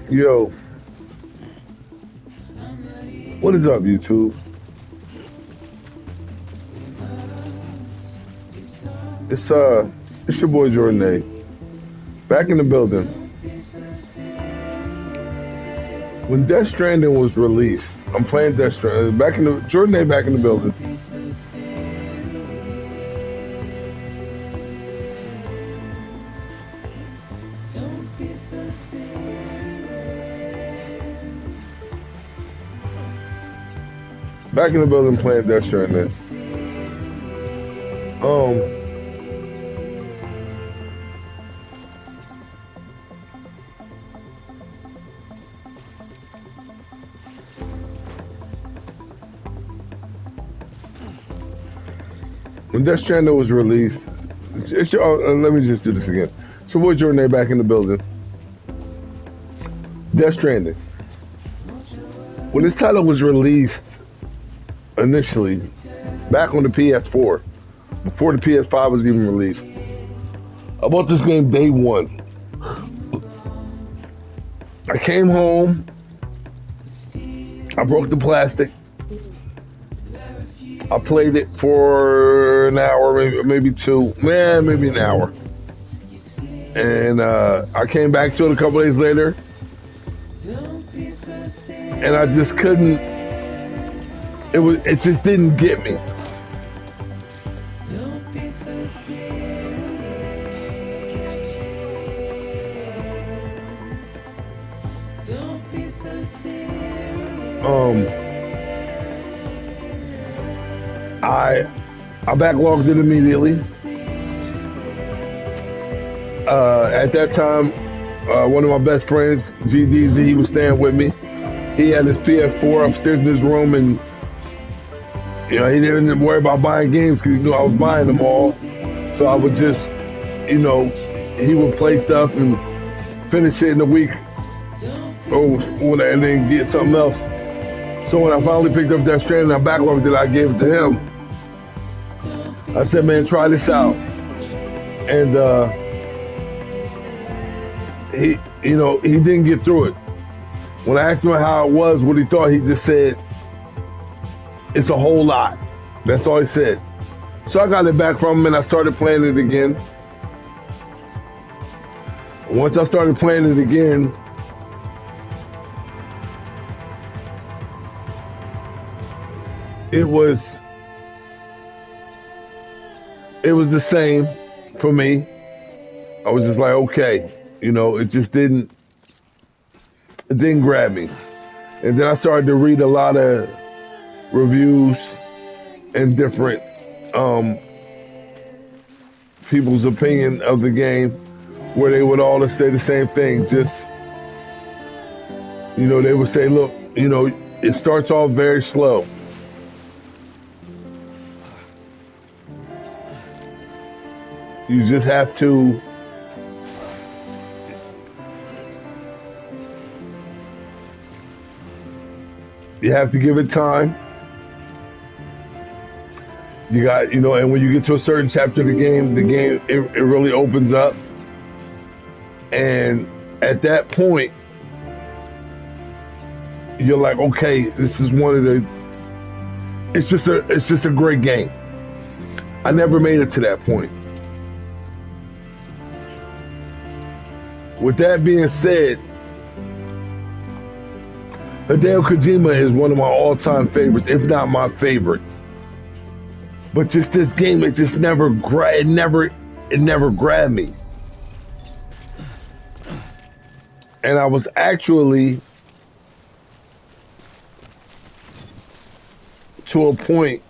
Yo, what is up, YouTube? It's it's your boy Jordan A. Back in the building. When Death Stranding was released, I'm playing Death Stranding. Back in the Jordan A. Back in the building. Back in the building playing Death Stranding. When Death Stranding was released, let me just do this again. So, boy Jordan A. back in the building. Death Stranding. When this title was released initially, back on the PS4, before the PS5 was even released, I bought this game day one. I came home, I broke the plastic, I played it for an hour, maybe two, maybe an hour. And I came back to it a couple days later, and I just couldn't, it just didn't get me. I backlogged it immediately. At that time, one of my best friends, GDZ, he was staying with me. He had his PS4 upstairs in his room, and he didn't worry about buying games because he knew I was buying them all. So I would just, he would play stuff and finish it in a week, and then get something else. So when I finally picked up Death Stranding, I backlogged it, I gave it to him. I said, man, try this out. And he didn't get through it. When I asked him how it was, what he thought, he just said, it's a whole lot. That's all he said. So I got it back from him and I started playing it again. Once I started playing it again, it was the same for me. I was just like, okay, it just didn't grab me. And then I started to read a lot of reviews and different people's opinion of the game, where they would all say the same thing. Just, they would say, look, it starts off very slow. You just have to give it time. You got, and when you get to a certain chapter of the game, it really opens up. And at that point, you're like, okay, this is it's just a great game. I never made it to that point. With that being said, Hideo Kojima is one of my all-time favorites, if not my favorite. But just this game, it just never grabbed me. And I was actually to a point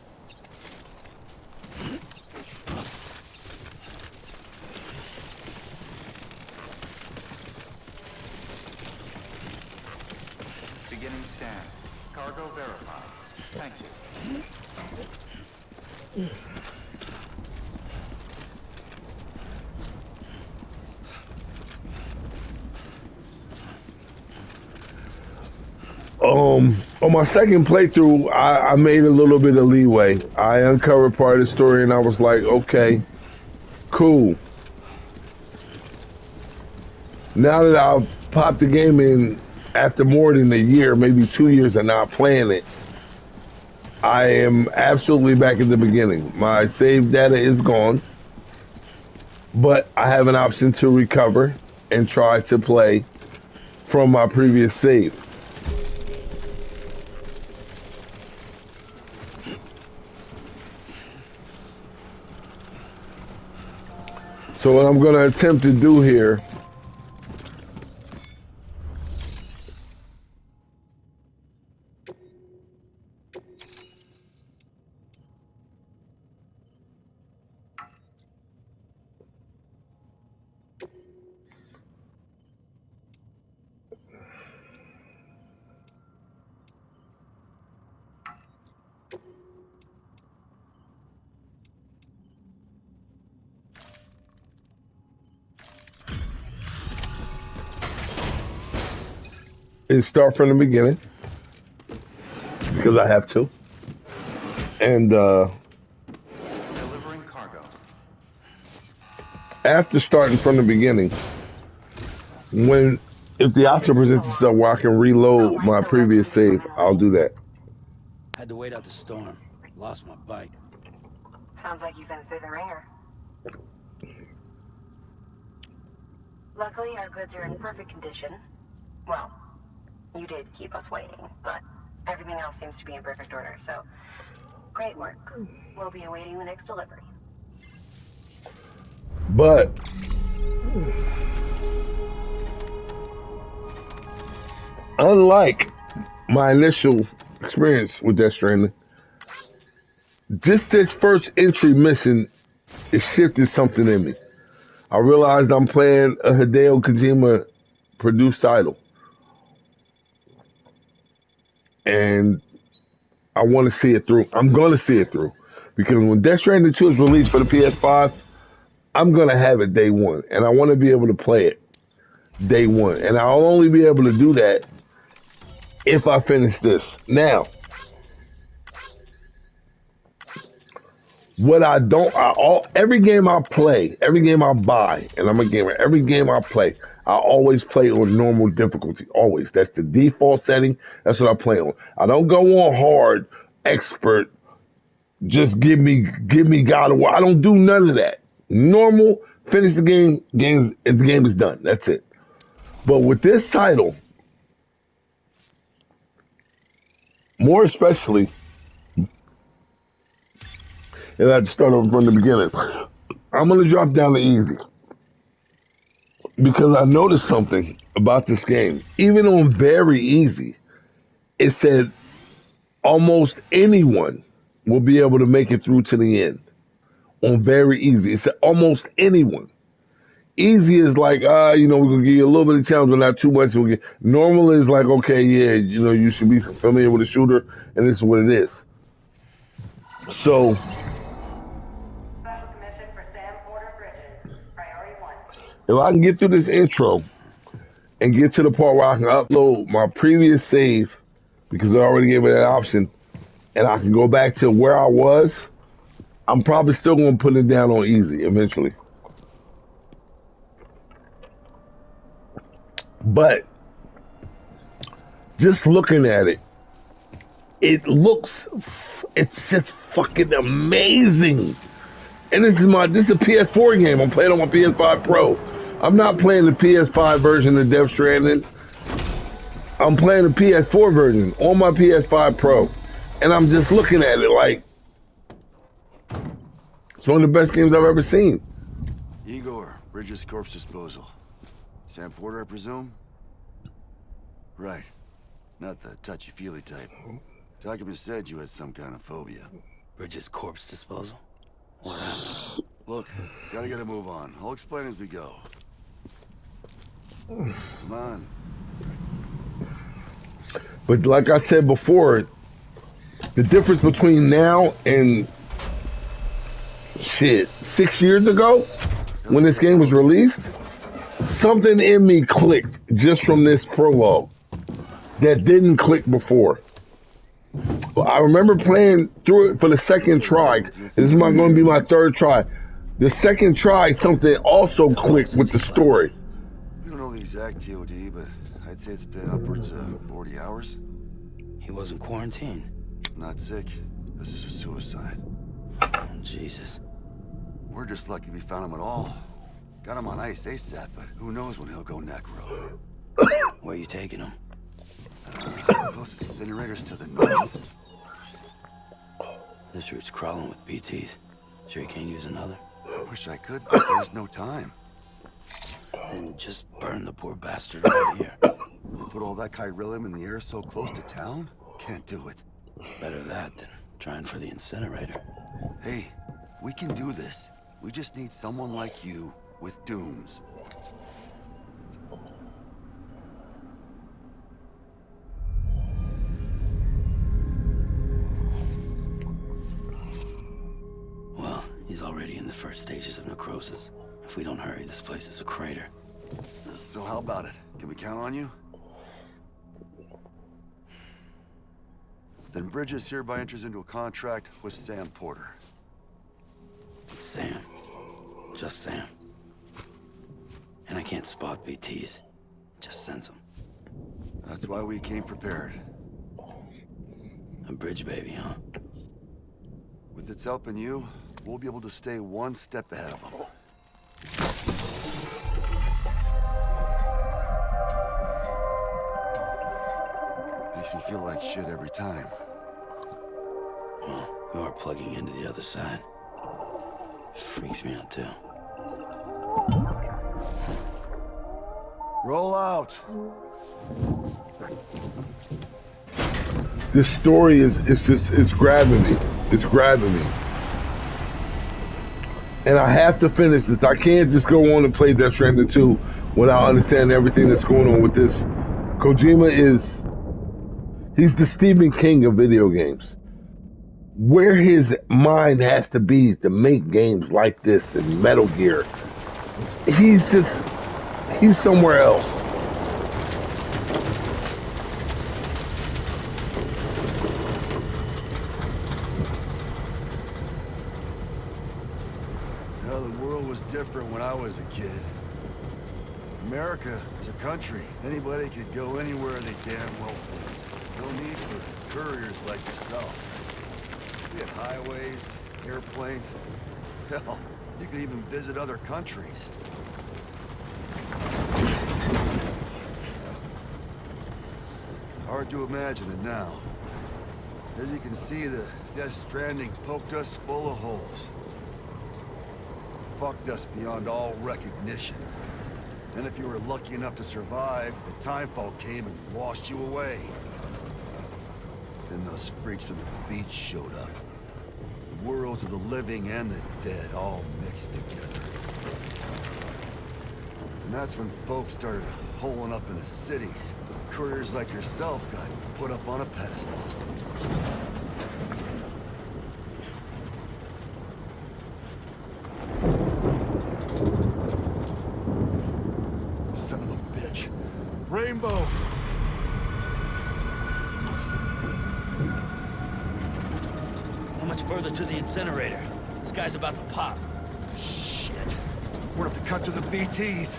beginning scan. Cargo verified. Thank you. On my second playthrough, I made a little bit of leeway. I uncovered part of the story and I was like, okay, cool. Now that I've popped the game in after more than a year, maybe 2 years of not playing it, I am absolutely back at the beginning. My save data is gone, but I have an option to recover and try to play from my previous save. So what I'm going to attempt to do here is start from the beginning, because I have to. And Delivering cargo. after starting from the beginning, if the option presents itself where I can reload my previous save, I'll do that. Had to wait out the storm. Lost my bike. Sounds like you've been through the ringer. Luckily, our goods are in perfect condition. Well, you did keep us waiting, but everything else seems to be in perfect order, so great work. We'll be awaiting the next delivery. But unlike my initial experience with Death Stranding, just this first entry mission, it shifted something in me. I realized I'm playing a Hideo Kojima produced title. And I want to see it through. I'm going to see it through. Because when Death Stranding 2 is released for the PS5, I'm going to have it day one. And I want to be able to play it day one. And I'll only be able to do that if I finish this. Now, what I don't, every game I play, every game I buy, and I'm a gamer, every game I play, I always play on normal difficulty. Always. That's the default setting. That's what I play on. I don't go on hard, expert. Just give me God of War. I don't do none of that. Normal, finish the game, the game is done. That's it. But with this title, more especially, and I had to start over from the beginning, I'm going to drop down to easy. Because I noticed something about this game. Even on very easy, it said almost anyone will be able to make it through to the end. On very easy, it said almost anyone. Easy is like, we're going to give you a little bit of challenge, but not too much. Normal is like, okay, yeah, you should be familiar with a shooter, and this is what it is. So, if I can get through this intro and get to the part where I can upload my previous save, because I already gave me that option, and I can go back to where I was, I'm probably still going to put it down on easy eventually. But just looking at it, it's just fucking amazing. And this is a PS4 game. I'm playing on my PS5 Pro. I'm not playing the PS5 version of Death Stranding. I'm playing the PS4 version on my PS5 Pro. And I'm just looking at it like, it's one of the best games I've ever seen. Igor, Bridges Corpse Disposal. Sam Porter, I presume? Right. Not the touchy-feely type. Document said you had some kind of phobia. Bridges corpse disposal? What happened? Look, gotta get a move on. I'll explain as we go. Come on. But like I said before, the difference between now and 6 years ago, when this game was released, something in me clicked just from this prologue that didn't click before. I remember playing through it for the second try. This is going to be my third try. The second try, something also clicked with the story. We don't know the exact TOD, but I'd say it's been upwards of 40 hours. He wasn't quarantined. Not sick. This is a suicide. Oh, Jesus. We're just lucky we found him at all. Got him on ice ASAP, but who knows when he'll go necro. Where are you taking him? Closest incinerators to the north. This route's crawling with BTs. Sure you can't use another? I wish I could, but there's no time. Then just burn the poor bastard right here. Put all that chiralium in the air so close to town? Can't do it. Better that than trying for the incinerator. Hey, we can do this. We just need someone like you with dooms. Well, he's already in the first stages of necrosis. If we don't hurry, this place is a crater. So how about it? Can we count on you? Then Bridges hereby enters into a contract with Sam Porter. Sam. Just Sam. And I can't spot BTs. Just sense them. That's why we came prepared. A bridge baby, huh? With its help and you, we'll be able to stay one step ahead of them. Makes me feel like shit every time. Well, you are plugging into the other side. Freaks me out, too. Roll out! This story it's grabbing me. It's grabbing me. And I have to finish this. I can't just go on and play Death Stranding 2 without understanding everything that's going on with this. Kojima he's the Stephen King of video games. Where his mind has to be to make games like this and Metal Gear. He's somewhere else. You know, the world was different when I was a kid. America is a country. Anybody could go anywhere they damn well please. No need for couriers like yourself. We had highways, airplanes. Hell, you could even visit other countries. Hard to imagine it now. As you can see, the Death Stranding poked us full of holes. Fucked us beyond all recognition. And if you were lucky enough to survive, the timefall came and washed you away. Then those freaks from the beach showed up. The worlds of the living and the dead all mixed together. And that's when folks started holing up in the cities. Couriers like yourself got put up on a pedestal. Son of a bitch. Rainbow! How much further to the incinerator? This guy's about to pop. Shit. We're gonna have to cut to the BTs.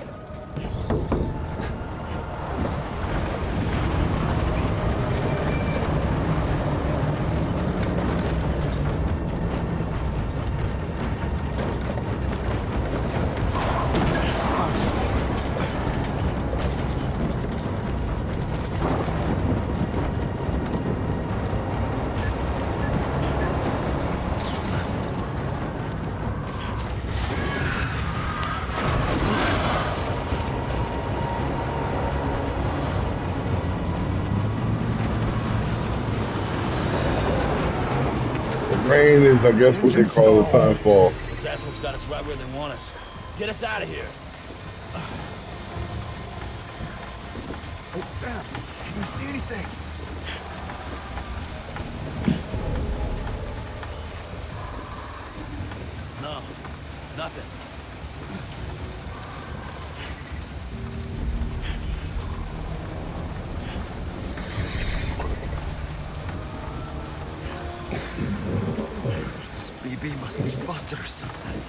Rain is, I guess, what they call the time fall. Those assholes got us right where they want us. Get us out of here. Oh, Sam, can you see anything? No, nothing. This BB must be busted or something.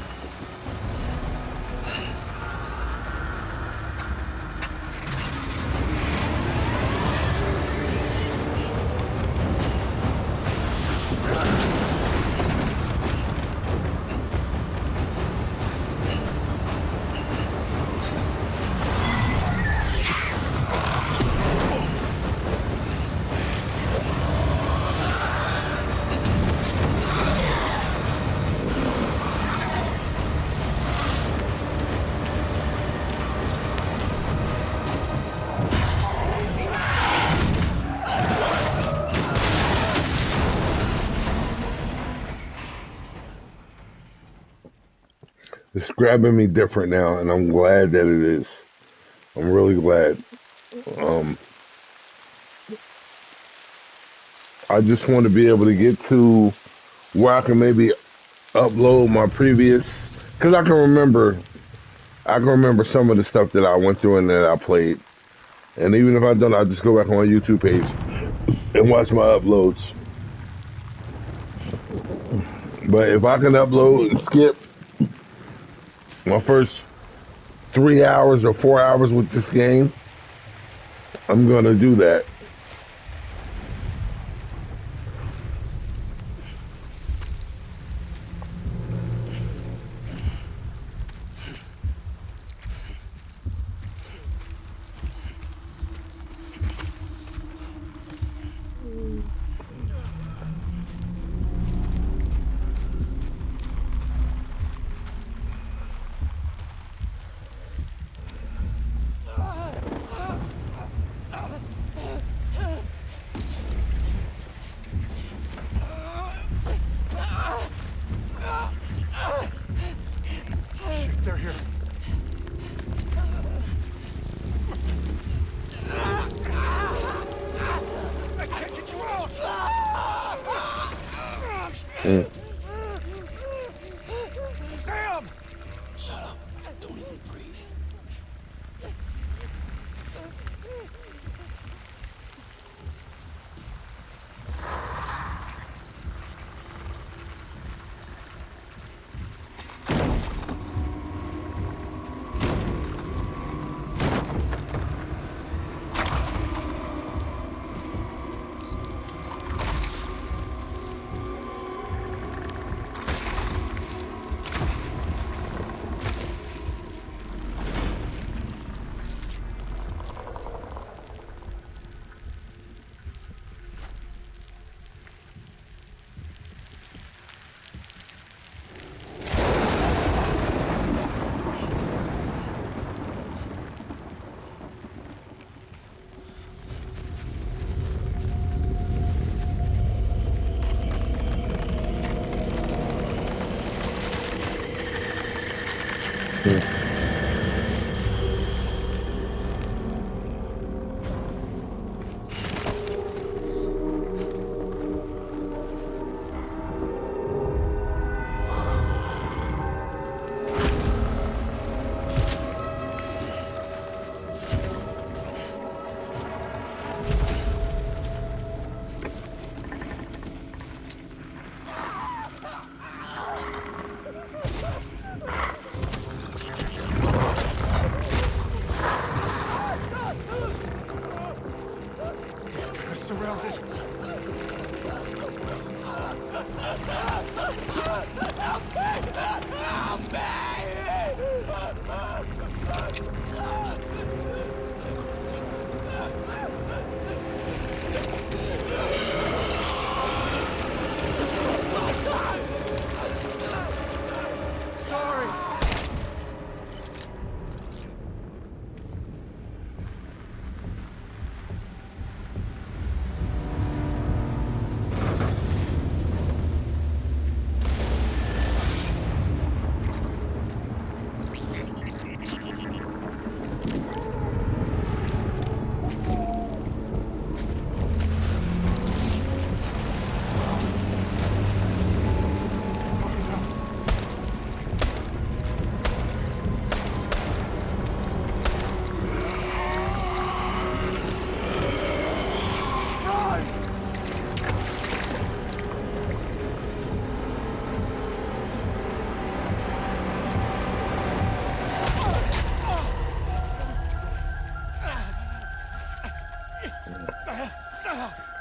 grabbing me different now, and I'm glad that it is. I'm really glad. I just want to be able to get to where I can maybe upload my previous, because I can remember some of the stuff that I went through and that I played. And even if I don't, I just go back on my YouTube page and watch my uploads. But if I can upload and skip my first 3 hours or 4 hours with this game, I'm gonna do that. Shit, they're here. I can't get you out! Sam! Shut up. Don't even breathe. Surrounded. Sorry.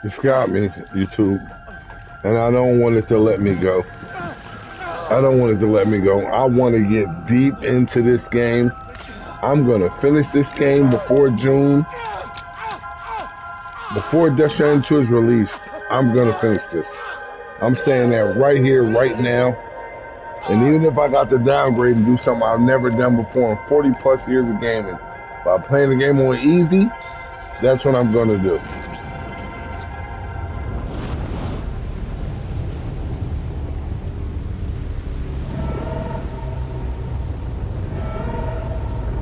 It's got me, YouTube, and I don't want it to let me go. I don't want it to let me go. I want to get deep into this game. I'm going to finish this game before June. Before Death Stranding 2 is released, I'm going to finish this. I'm saying that right here, right now. And even if I got to downgrade and do something I've never done before in 40 plus years of gaming, by playing the game on easy, that's what I'm going to do.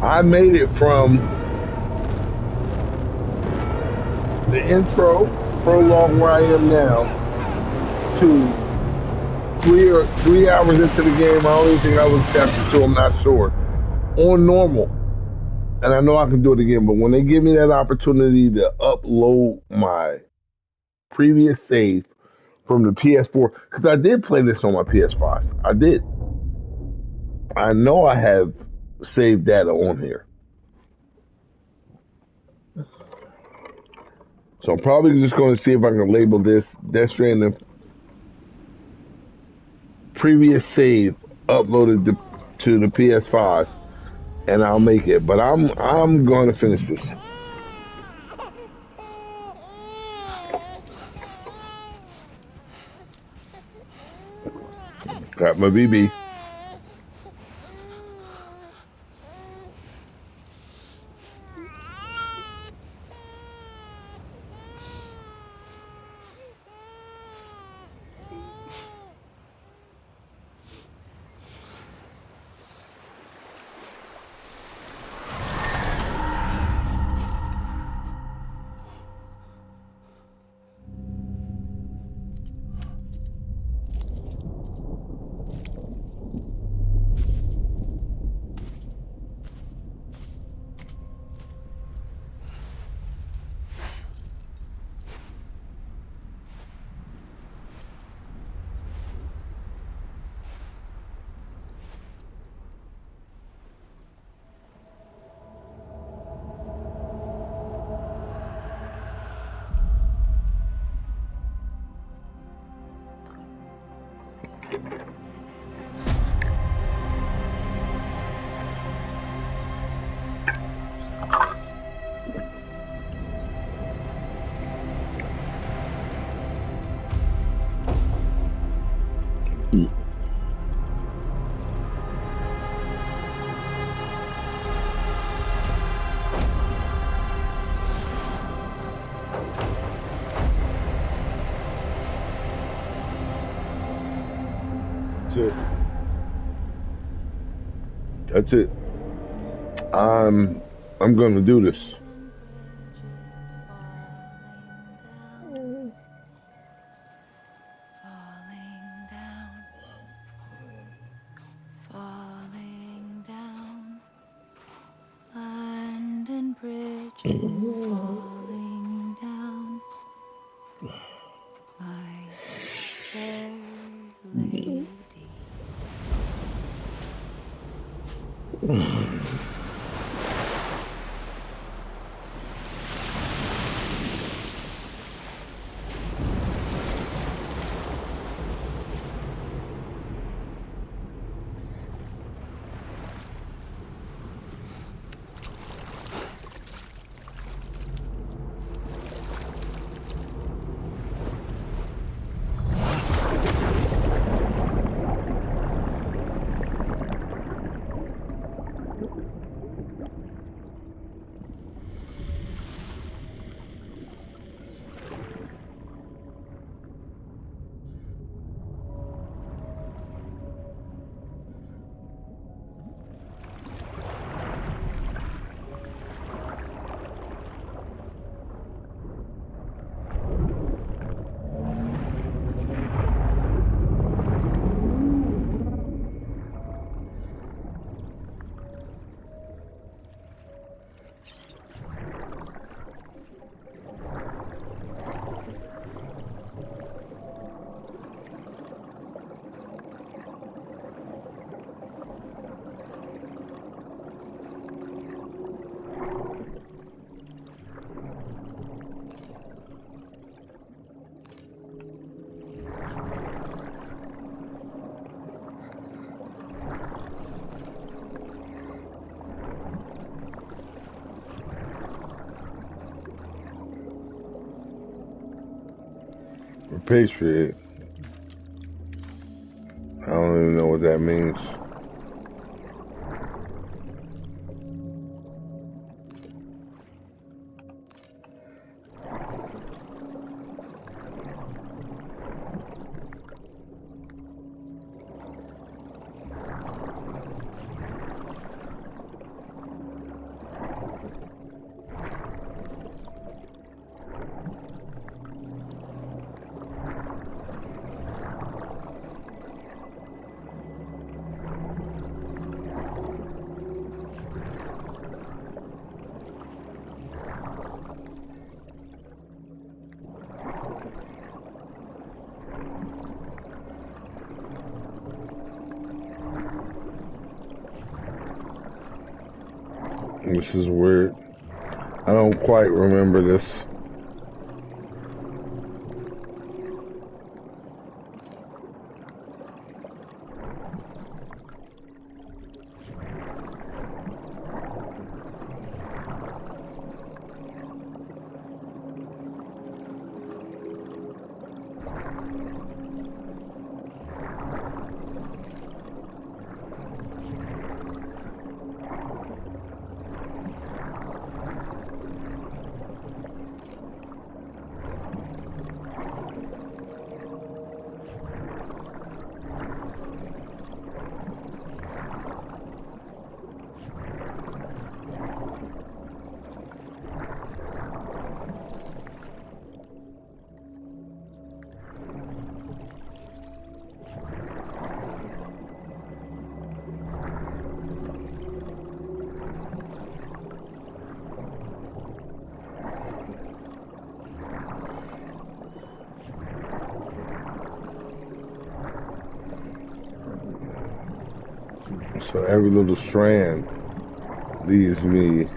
I made it from the intro, prologue where I am now, to 3 hours into the game. I don't even think I was chapter 2. I'm not sure. On normal. And I know I can do it again, but when they give me that opportunity to upload my previous save from the PS4, because I did play this on my PS5. I did. I know I have saved data on here. So I'm probably just going to see if I can label this Death Stranding previous save uploaded to the PS5, and I'll make it. But I'm going to finish this. Got my BB. That's it. That's it. I'm gonna do this. Falling down, London bridges falling down, my fair lady. Repatriate. I don't even know what that means. This is weird. I don't quite remember this. So every little strand leads me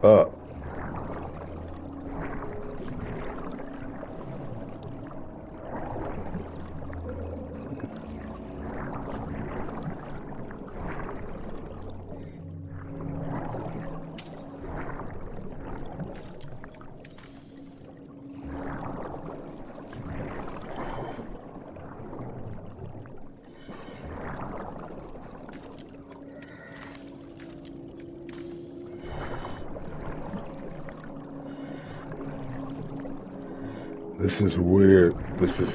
up. This is weird. This is...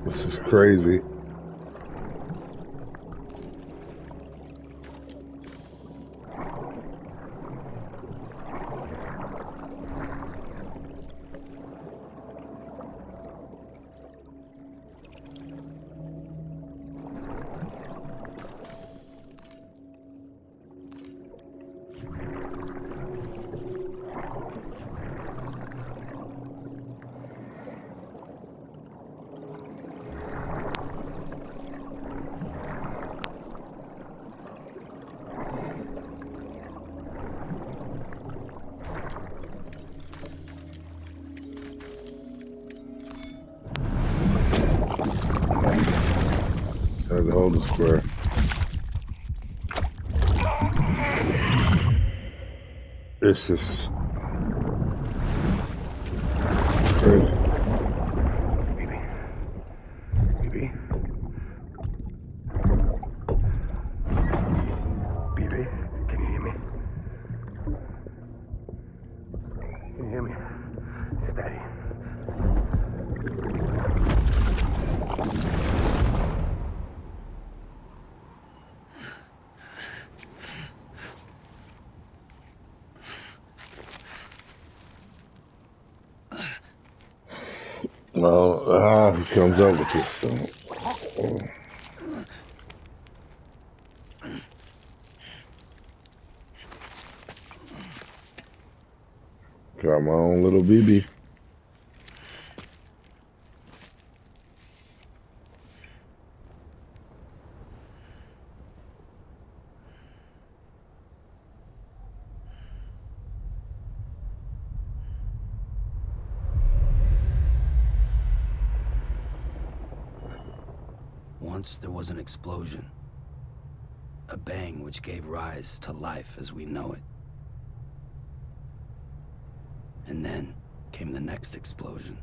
This is crazy. Try to hold the square. It's just crazy. BB. BB, can you hear me? Can you hear me? It's Daddy. Well, he comes up with this stuff. Got my own little BB. Once there was an explosion. A bang which gave rise to life as we know it. And then came the next explosion.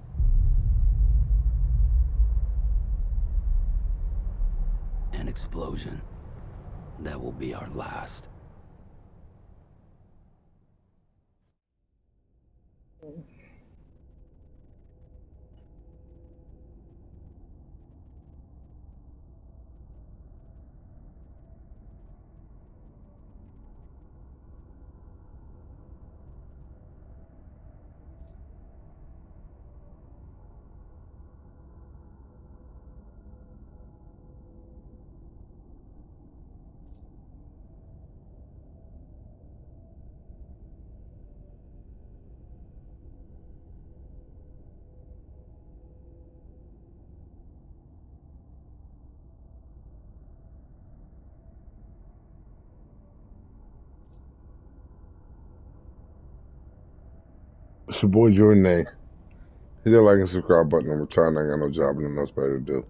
An explosion that will be our last. your boy Jordan. Hit that like and subscribe button. I'm retired. I ain't got no job and nothing else better to do.